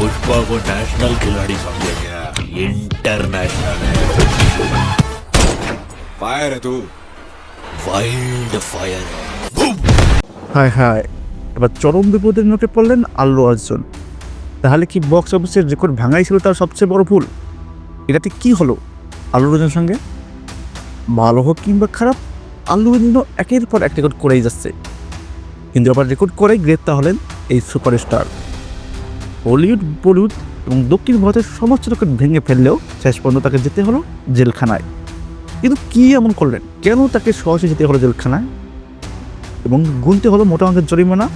पुष्पा को नेशनल खिलाड़ी समझे क्या? इंटरनेशनल है। फायर है तू, वाइल्ड फायर है। হায় হায়, এবার চরম বিপদের মুখে পড়লেন আল্লু অর্জুন। তাহলে কি বক্স অফিসের রেকর্ড ভাঙাই ছিল তার সবচেয়ে বড় ভুল? এটাতে কি হলো আল্লু অর্জুনের সঙ্গে? ভালো হোক কিংবা খারাপ, আল্লু অর্জুন একের পর এক রেকর্ড করেই যাচ্ছে, কিন্তু আবার রেকর্ড করেই গ্রেপ্তার হলেন এই সুপারস্টার। হলিউড, বলিউড এবং দক্ষিণ ভারতের সমস্ত রেকর্ড ভেঙে ফেললেও শেষ পর্যন্ত তাকে যেতে হলো জেলখানায়। কিন্তু কি এমন করলেন, কেন তাকে সহজে যেতে হলো জেলখানায় এবং গুনতে হলো মোটা অঙ্কের জরিমানা?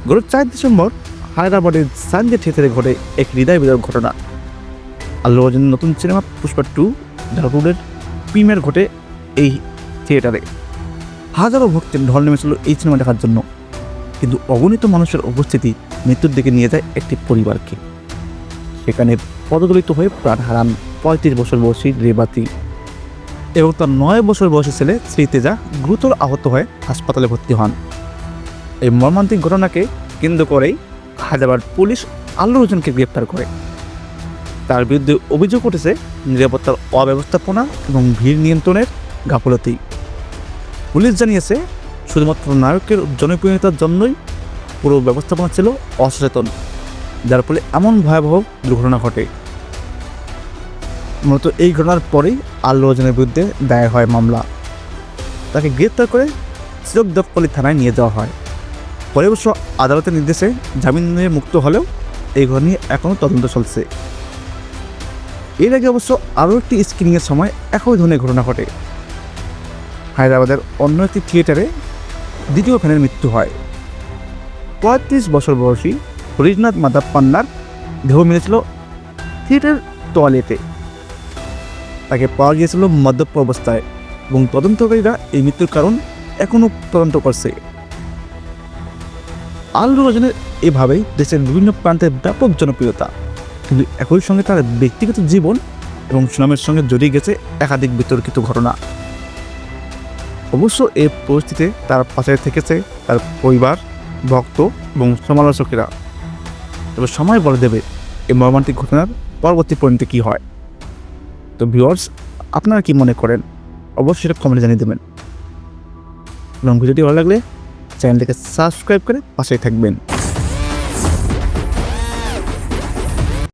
গত 4 ডিসেম্বর হায়দ্রাবাদের সানডে থিয়েটারে ঘটে এক হৃদয় বিদারক ঘটনা। আল্লু অর্জুনের নতুন সিনেমা পুষ্পা 2 ঢাকুরের প্রিমিয়ার ঘটে এই থিয়েটারে। হাজারো ভক্তের ঢল নেমেছিল এই সিনেমা দেখার জন্য, কিন্তু অগণিত মানুষের উপস্থিতি মৃত্যুর দিকে নিয়ে যায় একটি পরিবারকে। সেখানে পদদলিত হয়ে প্রাণ হারান 35 বছর বয়সী রেবাতি এবং তার 9 বছর বয়সী ছেলে শ্রীতেজা গুরুতর আহত হয়ে হাসপাতালে ভর্তি হন। এই মর্মান্তিক ঘটনাকে কেন্দ্র করেই হায়দ্রাবাদ পুলিশ আল্লু অর্জুনকে গ্রেপ্তার করে। তার বিরুদ্ধে অভিযোগ উঠেছে নিরাপত্তার অব্যবস্থাপনা এবং ভিড় নিয়ন্ত্রণের গাফলতি। পুলিশ জানিয়েছে শুধুমাত্র নায়কের জনপ্রিয়তার জন্যই পুরো ব্যবস্থাপনা ছিল অসচেতন, যার ফলে এমন ভয়াবহ দুর্ঘটনা ঘটে। মূলত এই ঘটনার পরেই আল্লু অর্জুনের বিরুদ্ধে দায়ের হয় মামলা। তাকে গ্রেপ্তার করে সিরকদপল্লী থানায় নিয়ে যাওয়া হয়। পরে অবশ্য আদালতের নির্দেশে জামিন নিয়ে মুক্ত হলেও এই ঘটনা নিয়ে এখনও তদন্ত চলছে। এর আগে অবশ্য আরও একটি স্ক্রিনিংয়ের সময় একই ধরনের ঘটনা ঘটে। হায়দ্রাবাদের অন্য একটি থিয়েটারে দ্বিতীয় ফ্যানের মৃত্যু হয়। 35 বছর বয়সী হরিশনাথ মাধব পান্নার দেহ মিলেছিল থিয়েটার টয়লেটে। তাকে পাওয়া গিয়েছিল মদ্যপ অবস্থায় এবং তদন্তকারীরা এই মৃত্যুর কারণ এখনও তদন্ত করছে। আল্লু অর্জুনের এভাবেই দেশের বিভিন্ন প্রান্তের ব্যাপক জনপ্রিয়তা, কিন্তু একই সঙ্গে তার ব্যক্তিগত জীবন এবং সুনামের সঙ্গে জড়িয়ে গেছে একাধিক বিতর্কিত ঘটনা। অবশ্য এই পরিস্থিতিতে তার পাশে থেকেছে তার পরিবার, ভক্ত এবং সমালোচকেরা। তবে সময় বলে দেবে এই মর্মান্তিক ঘটনার পরবর্তী পরিণতি কী হয়। তো ভিউয়ার্স, আপনারা কি মনে করেন অবশ্যই সেটা কমেন্টে জানিয়ে দেবেন এবং ভিডিওটি ভালো লাগলে চ্যানেলটিকে সাবস্ক্রাইব করে পাশেই থাকবেন।